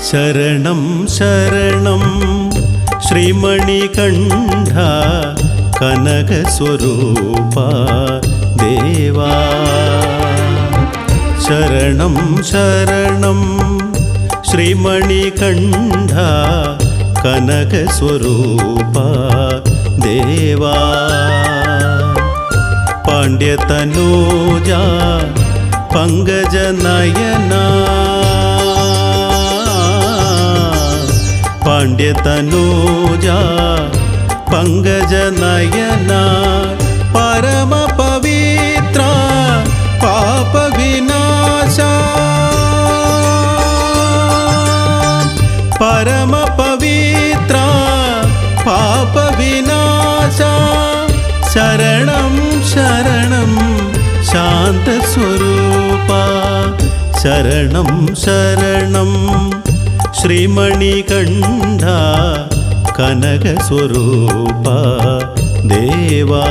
ശരണം ശരണം ശ്രീമണികണ്ഠ കനകസ്വരൂപ ദേവാ. ശരണം ശരണം ശ്രീമണികണ്ഠ കനകസ്വരൂപ ദേവാ. പാണ്ഡ്യതനൂജ പങ്കജനയനാ പാണ്ഡ്യതനൂജ പങ്കജനയനാ പരമപവിത്ര പാപവിനാശ പരമപവിത്ര പാപവിനാശ. ശരണം ശരണം ശാന്തസ്വരൂപ ശരണം ശരണം ശ്രീമണികണ്ഠ കനകസ്വരൂപ ദേവാ.